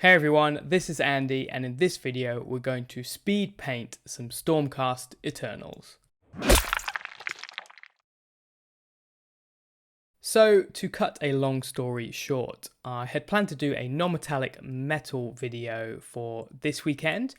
Hey everyone, this is Andy, and in this video we're going to speed paint some Stormcast Eternals. So, to cut a long story short, I had planned to do a non-metallic metal video for this weekend,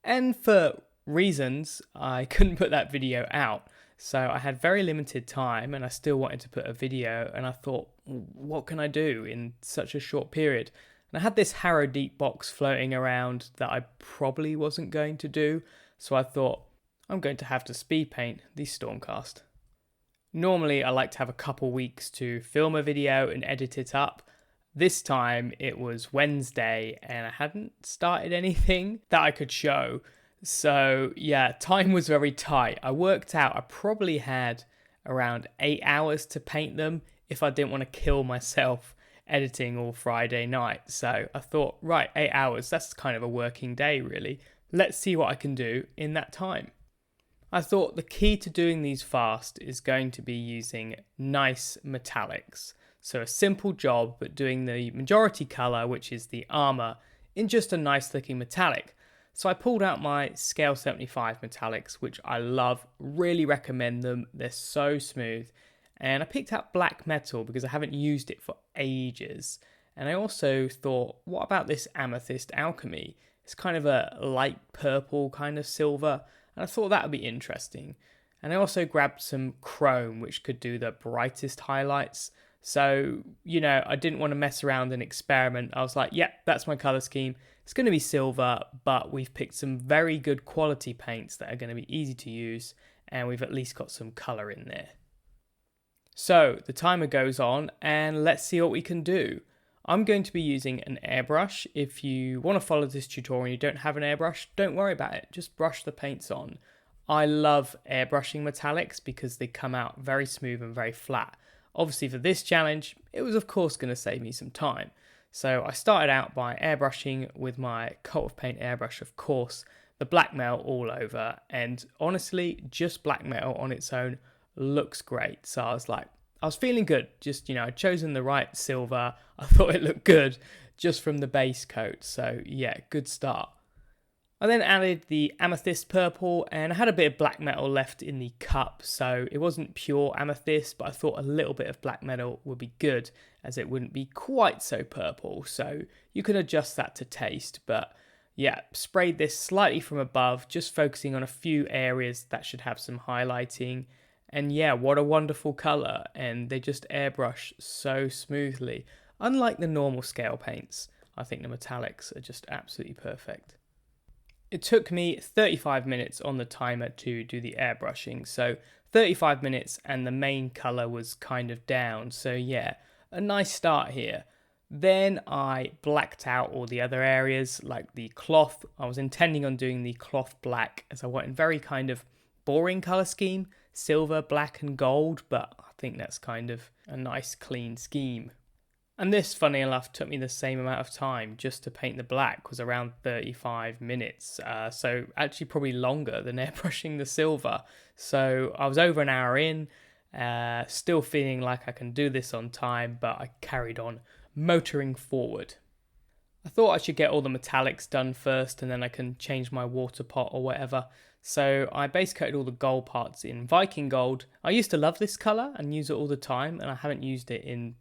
and for reasons I couldn't put that video out. So I had very limited time and I still wanted to put a video, and I thought, what can I do in such a short period? And I had this Harrowdeep box floating around that I probably wasn't going to do, so I thought, I'm going to have to speed paint the Stormcast. Normally I like to have a couple weeks to film a video and edit it up. This time it was Wednesday and I hadn't started anything that I could show. So yeah, time was very tight. I worked out I probably had around 8 hours to paint them if I didn't want to kill myself editing all Friday night. So I thought, right, 8 hours, that's kind of a working day really. Let's see what I can do in that time. I thought the key to doing these fast is going to be using nice metallics. So a simple job, but doing the majority colour, which is the armour, in just a nice looking metallic. So I pulled out my Scale 75 metallics, which I love, really recommend them. They're so smooth. And I picked out black metal because I haven't used it for ages. And I also thought, what about this Amethyst Alchemy? It's kind of a light purple kind of silver. And I thought that would be interesting. And I also grabbed some chrome, which could do the brightest highlights. So, I didn't want to mess around and experiment. I was like, yeah, that's my color scheme. It's going to be silver, but we've picked some very good quality paints that are going to be easy to use. And we've at least got some color in there. So the timer goes on and let's see what we can do. I'm going to be using an airbrush. If you want to follow this tutorial and you don't have an airbrush, don't worry about it. Just brush the paints on. I love airbrushing metallics because they come out very smooth and very flat. Obviously for this challenge, it was of course going to save me some time. So I started out by airbrushing with my coat of paint airbrush, of course, the black metal all over. And honestly, just black metal on its own looks great. So I was feeling good. Just, I'd chosen the right silver. I thought it looked good just from the base coat. So yeah, good start. I then added the amethyst purple and I had a bit of black metal left in the cup. So it wasn't pure amethyst, but I thought a little bit of black metal would be good as it wouldn't be quite so purple. So you can adjust that to taste. But yeah, sprayed this slightly from above, just focusing on a few areas that should have some highlighting. And yeah, what a wonderful colour, and they just airbrush so smoothly. Unlike the normal scale paints, I think the metallics are just absolutely perfect. It took me 35 minutes on the timer to do the airbrushing, so 35 minutes and the main colour was kind of down, so yeah, a nice start here. Then I blacked out all the other areas, like the cloth. I was intending on doing the cloth black as I wanted very kind of boring colour scheme, silver, black and gold, but I think that's kind of a nice clean scheme. And this, funny enough, took me the same amount of time just to paint the black, was around 35 minutes, so actually probably longer than airbrushing the silver. So I was over an hour in, still feeling like I can do this on time, but I carried on motoring forward. I thought I should get all the metallics done first and then I can change my water pot or whatever. So I base coated all the gold parts in Viking Gold. I used to love this colour and use it all the time, and I haven't used it in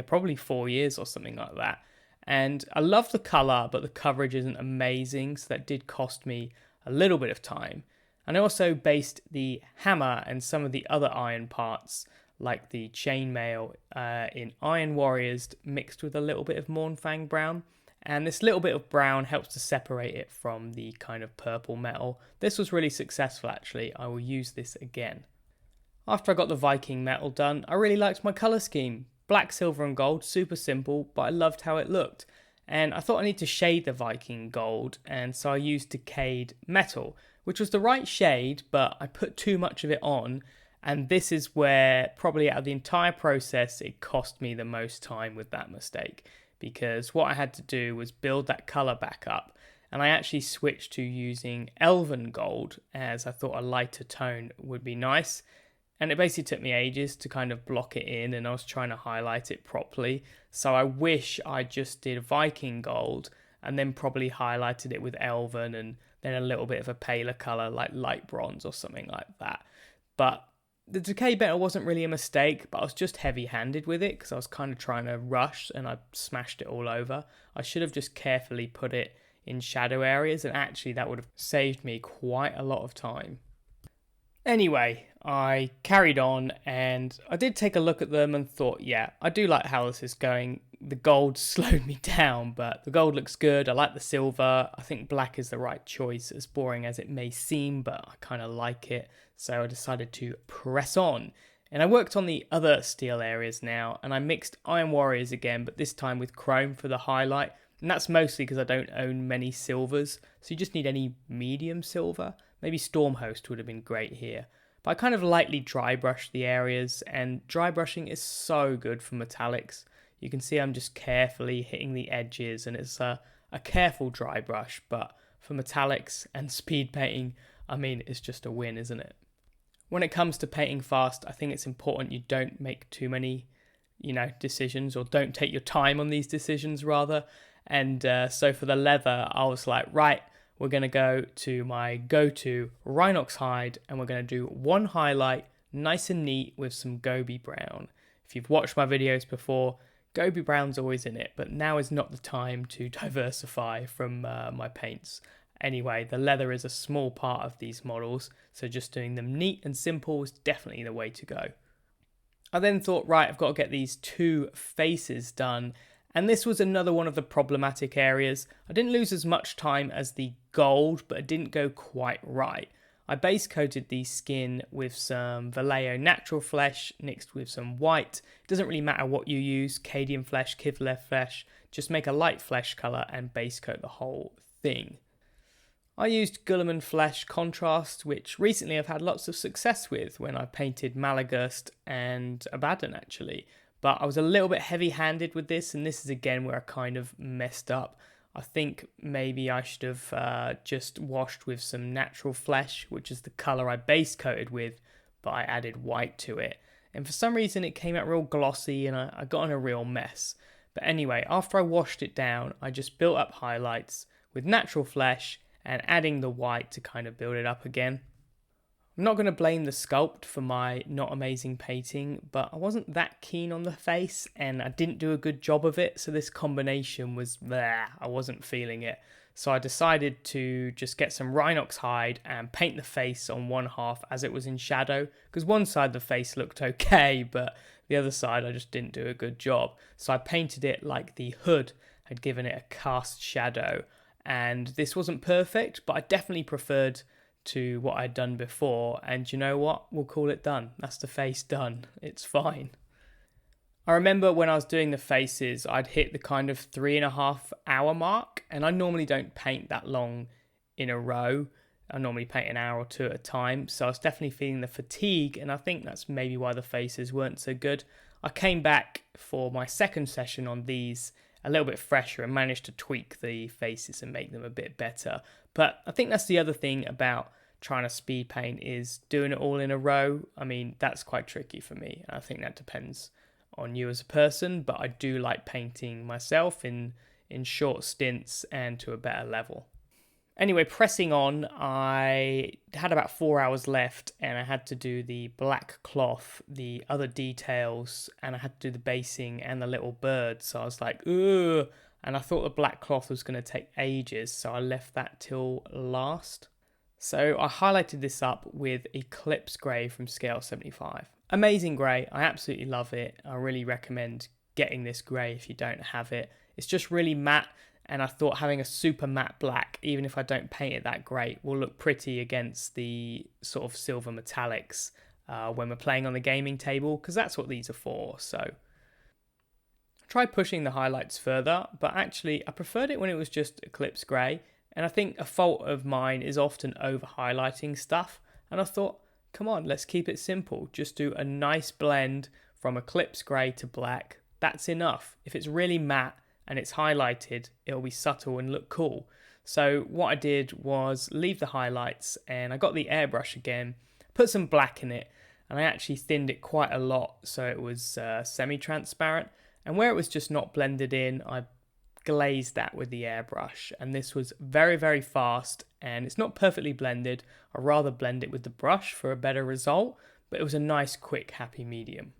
probably 4 years or something like that. And I love the colour, but the coverage isn't amazing, so that did cost me a little bit of time. And I also based the hammer and some of the other iron parts, like the chainmail, in Iron Warriors mixed with a little bit of Mournfang Brown. And this little bit of brown helps to separate it from the kind of purple metal. This was really successful actually. I will use this again. After I got the Viking metal done, I really liked my colour scheme. Black, silver and gold, super simple, but I loved how it looked. And I thought I need to shade the Viking gold, and so I used Decayed Metal, which was the right shade, but I put too much of it on. And this is where, probably out of the entire process, it cost me the most time with that mistake. Because what I had to do was build that colour back up. And I actually switched to using Elven Gold, as I thought a lighter tone would be nice. And it basically took me ages to kind of block it in, and I was trying to highlight it properly. So I wish I just did Viking Gold and then probably highlighted it with Elven and then a little bit of a paler colour like light bronze or something like that. But the Decayed Metal wasn't really a mistake, but I was just heavy-handed with it because I was kind of trying to rush and I smashed it all over. I should have just carefully put it in shadow areas, and actually that would have saved me quite a lot of time. Anyway, I carried on and I did take a look at them and thought, yeah, I do like how this is going. The gold slowed me down, but the gold looks good. I like the silver. I think black is the right choice, as boring as it may seem, but I kind of like it. So I decided to press on. And I worked on the other steel areas now, and I mixed Iron Warriors again, but this time with chrome for the highlight. And that's mostly because I don't own many silvers, so you just need any medium silver. Maybe Stormhost would have been great here. But I kind of lightly dry brushed the areas, and dry brushing is so good for metallics. You can see I'm just carefully hitting the edges, and it's a careful dry brush, but for metallics and speed painting, I mean, it's just a win, isn't it? When it comes to painting fast, I think it's important you don't make too many, decisions, or don't take your time on these decisions, rather. And so for the leather, I was like, right, we're going to go to my go-to Rhinox Hide, and we're going to do one highlight, nice and neat, with some Gobi Brown. If you've watched my videos before, Gobi Brown's always in it, but now is not the time to diversify from my paints. Anyway, the leather is a small part of these models, so just doing them neat and simple is definitely the way to go. I then thought, right, I've got to get these two faces done, and this was another one of the problematic areas. I didn't lose as much time as the gold, but it didn't go quite right. I base coated the skin with some Vallejo natural flesh mixed with some white. It doesn't really matter what you use, Cadian flesh, Kevlar flesh, just make a light flesh colour and base coat the whole thing. I used Guilliman Flesh contrast, which recently I've had lots of success with when I painted Malagust and Abaddon actually. But I was a little bit heavy-handed with this, and this is again where I kind of messed up. I think maybe I should have just washed with some natural flesh, which is the colour I base coated with, but I added white to it. And for some reason it came out real glossy and I got in a real mess. But anyway, after I washed it down, I just built up highlights with natural flesh and adding the white to kind of build it up again. I'm not going to blame the sculpt for my not amazing painting, but I wasn't that keen on the face and I didn't do a good job of it, so this combination was bleh, I wasn't feeling it. So I decided to just get some Rhinox Hide and paint the face on one half as it was in shadow, because one side the face looked okay, but the other side I just didn't do a good job. So I painted it like the hood had given it a cast shadow, and this wasn't perfect, but I definitely preferred to what I'd done before, and you know what, we'll call it done. That's the face done, it's fine. I remember when I was doing the faces, I'd hit the kind of 3.5 hour mark, and I normally don't paint that long in a row. I normally paint an hour or two at a time, so I was definitely feeling the fatigue, and I think that's maybe why the faces weren't so good. I came back for my second session on these a little bit fresher and managed to tweak the faces and make them a bit better. But I think that's the other thing about trying to speed paint, is doing it all in a row. I mean, that's quite tricky for me. I think that depends on you as a person, but I do like painting myself in short stints and to a better level. Anyway, pressing on, I had about 4 hours left and I had to do the black cloth, the other details, and I had to do the basing and the little bird. So I was like, ugh. And I thought the black cloth was going to take ages, so I left that till last. So I highlighted this up with Eclipse Grey from Scale 75. Amazing grey, I absolutely love it. I really recommend getting this grey if you don't have it. It's just really matte, and I thought having a super matte black, even if I don't paint it that great, will look pretty against the sort of silver metallics when we're playing on the gaming table, because that's what these are for. So I tried pushing the highlights further, but actually I preferred it when it was just Eclipse Grey, and I think a fault of mine is often over highlighting stuff, and I thought, come on, let's keep it simple. Just do a nice blend from Eclipse Grey to black. That's enough. If it's really matte and it's highlighted, it'll be subtle and look cool. So what I did was leave the highlights, and I got the airbrush again, put some black in it, and I actually thinned it quite a lot so it was semi-transparent. And where it was just not blended in, I glazed that with the airbrush, and this was very, very fast, and it's not perfectly blended. I'd rather blend it with the brush for a better result, but it was a nice, quick, happy medium.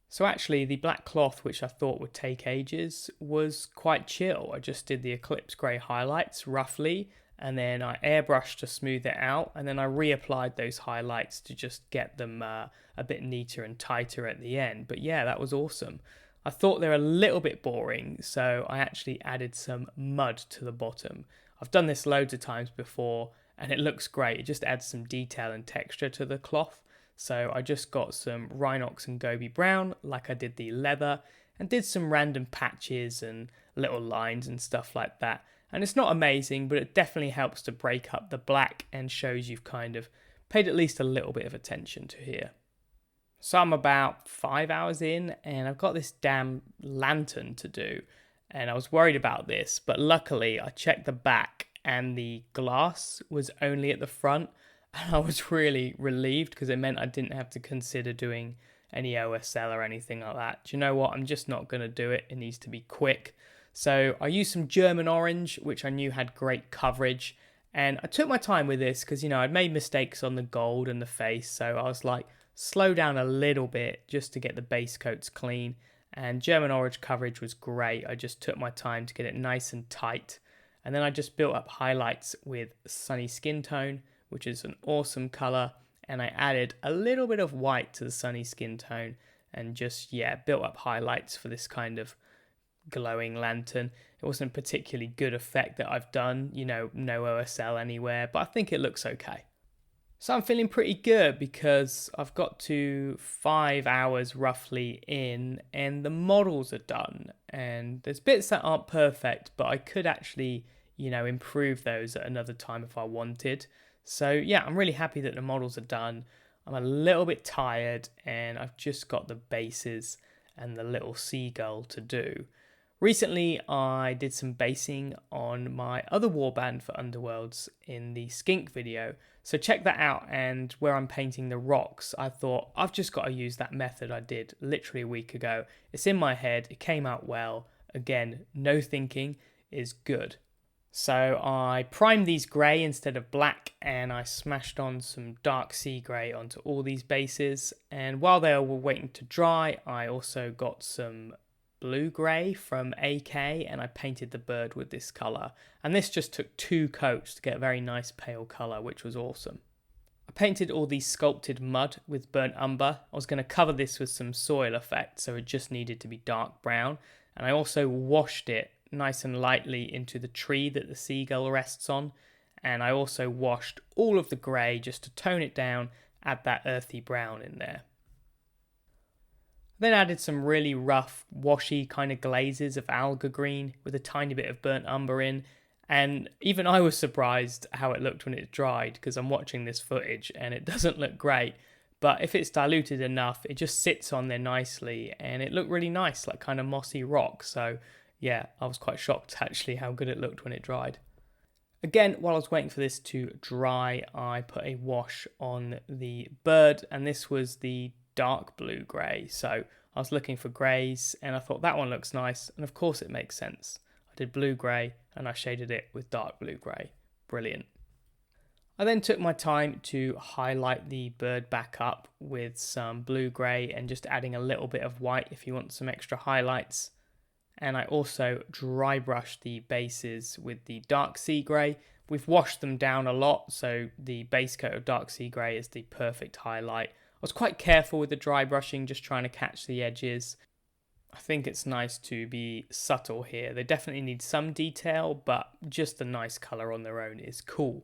So actually, the black cloth, which I thought would take ages, was quite chill. I just did the Eclipse Grey highlights roughly, and then I airbrushed to smooth it out, and then I reapplied those highlights to just get them a bit neater and tighter at the end. But yeah, that was awesome. I thought they were a little bit boring, so I actually added some mud to the bottom. I've done this loads of times before, and it looks great. It just adds some detail and texture to the cloth. So I just got some Rhinox and Gobi Brown, like I did the leather, and did some random patches and little lines and stuff like that. And it's not amazing, but it definitely helps to break up the black and shows you've kind of paid at least a little bit of attention to here. So I'm about 5 hours in, and I've got this damn lantern to do, and I was worried about this, but luckily I checked the back and the glass was only at the front, and I was really relieved because it meant I didn't have to consider doing any OSL or anything like that. Do you know what? I'm just not going to do it. It needs to be quick. So I used some German Orange, which I knew had great coverage, and I took my time with this because, you know, I'd made mistakes on the gold and the face, so I was like, slow down a little bit just to get the base coats clean, and German Orange coverage was great. I just took my time to get it nice and tight, and then I just built up highlights with Sunny Skin Tone, which is an awesome color, and I added a little bit of white to the Sunny Skin Tone and just, yeah, built up highlights for this kind of glowing lantern. It wasn't a particularly good effect that I've done, you know, no OSL anywhere, but I think it looks okay. So I'm feeling pretty good because I've got to 5 hours roughly in and the models are done, and there's bits that aren't perfect, but I could actually, you know, improve those at another time if I wanted. So yeah, I'm really happy that the models are done. I'm a little bit tired and I've just got the bases and the little seagull to do. Recently, I did some basing on my other warband for Underworlds in the Skink video, so check that out. And where I'm painting the rocks, I thought I've just got to use that method I did literally a week ago. It's in my head, it came out well. Again, no thinking is good. So I primed these grey instead of black, and I smashed on some dark sea grey onto all these bases. And while they were waiting to dry, I also got some blue grey from AK, and I painted the bird with this colour, and this just took 2 coats to get a very nice pale colour, which was awesome. I painted all these sculpted mud with burnt umber. I was going to cover this with some soil effect, so it just needed to be dark brown, and I also washed it nice and lightly into the tree that the seagull rests on, and I also washed all of the grey just to tone it down, add that earthy brown in there. Then added some really rough, washy kind of glazes of Alga Green with a tiny bit of burnt umber in. And even I was surprised how it looked when it dried, because I'm watching this footage and it doesn't look great. But if it's diluted enough, it just sits on there nicely and it looked really nice, like kind of mossy rock. So yeah, I was quite shocked actually how good it looked when it dried. Again, while I was waiting for this to dry, I put a wash on the bird, and this was the dark blue grey. So I was looking for greys and I thought that one looks nice, and of course it makes sense. I did blue grey and I shaded it with dark blue grey. Brilliant. I then took my time to highlight the bird back up with some blue grey and just adding a little bit of white if you want some extra highlights. And I also dry brushed the bases with the dark sea grey. We've washed them down a lot, so the base coat of dark sea grey is the perfect highlight. I was quite careful with the dry brushing, just trying to catch the edges. I think it's nice to be subtle here. They definitely need some detail, but just the nice colour on their own is cool.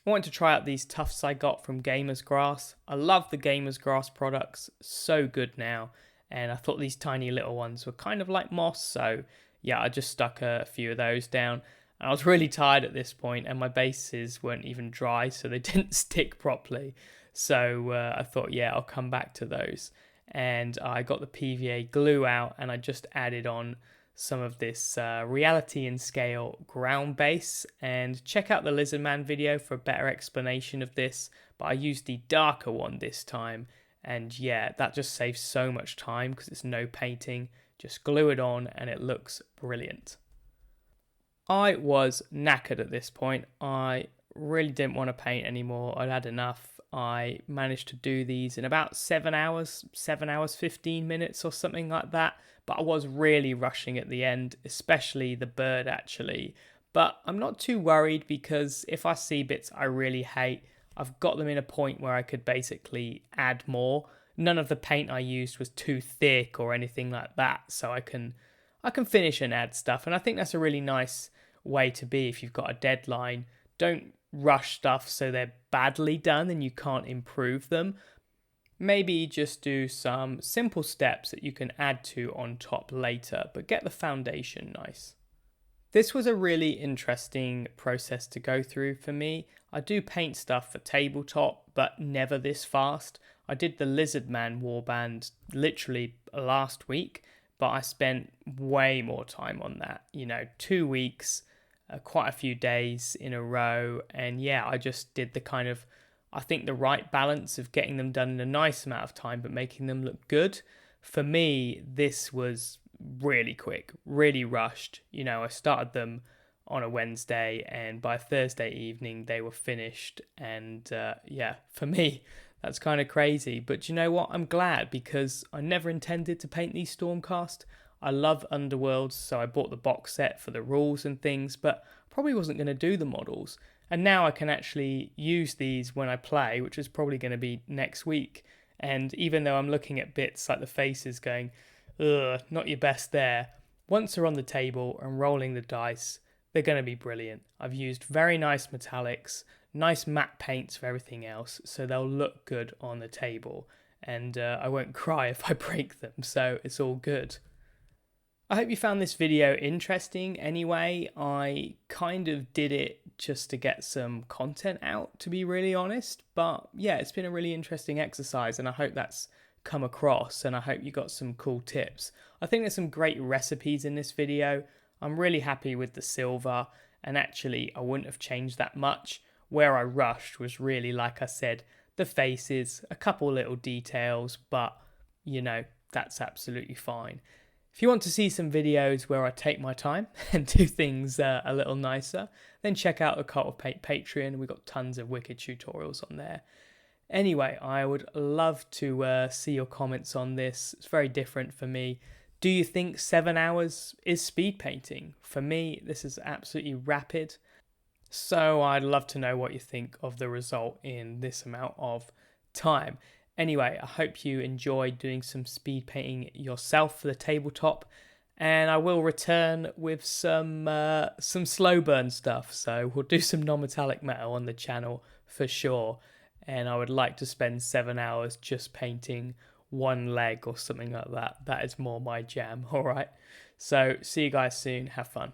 I wanted to try out these tufts I got from Gamer's Grass. I love the Gamer's Grass products, so good now. And I thought these tiny little ones were kind of like moss, so yeah, I just stuck a few of those down. And I was really tired at this point, and my bases weren't even dry, so they didn't stick properly. So I thought, yeah, I'll come back to those. And I got the PVA glue out, and I just added on some of this reality and scale ground base. And check out the Lizardman video for a better explanation of this, but I used the darker one this time. And yeah, that just saves so much time because it's no painting, just glue it on and it looks brilliant. I was knackered at this point. I really didn't want to paint anymore. I'd had enough. I managed to do these in about 7 hours, 15 minutes or something like that. But I was really rushing at the end, especially the bird actually. But I'm not too worried because if I see bits I really hate, I've got them in a point where I could basically add more. None of the paint I used was too thick or anything like that, so I can finish and add stuff. And I think that's a really nice way to be if you've got a deadline. Don't rush stuff so they're badly done and you can't improve them. Maybe just do some simple steps that you can add to on top later, but get the foundation nice. This was a really interesting process to go through for me. I do paint stuff for tabletop, but never this fast. I did the Lizardman warband literally last week, but I spent way more time on that. 2 weeks, quite a few days in a row. And yeah, I just did the right balance of getting them done in a nice amount of time, but making them look good. For me, this was really quick, really rushed. I started them on a Wednesday and by Thursday evening they were finished. And for me, that's kind of crazy. But you know what? I'm glad because I never intended to paint these Stormcast. I love Underworlds, so I bought the box set for the rules and things, but probably wasn't going to do the models. And now I can actually use these when I play, which is probably going to be next week. And even though I'm looking at bits like the faces going, ugh, not your best there, once they're on the table and rolling the dice, they're going to be brilliant. I've used very nice metallics, nice matte paints for everything else, so they'll look good on the table. And I won't cry if I break them, so it's all good. I hope you found this video interesting anyway. I kind of did it just to get some content out, to be really honest. But yeah, it's been a really interesting exercise and I hope that's come across and I hope you got some cool tips. I think there's some great recipes in this video. I'm really happy with the silver and actually I wouldn't have changed that much. Where I rushed was really, like I said, the faces, a couple little details, but that's absolutely fine. If you want to see some videos where I take my time and do things a little nicer, then check out the Cult of Paint Patreon. We've got tons of wicked tutorials on there. Anyway, I would love to see your comments on this. It's very different for me. Do you think 7 hours is speed painting? For me, this is absolutely rapid. So I'd love to know what you think of the result in this amount of time. Anyway, I hope you enjoyed doing some speed painting yourself for the tabletop, and I will return with some slow burn stuff. So we'll do some non-metallic metal on the channel for sure, and I would like to spend 7 hours just painting one leg or something like that. That is more my jam. All right, so see you guys soon. Have fun.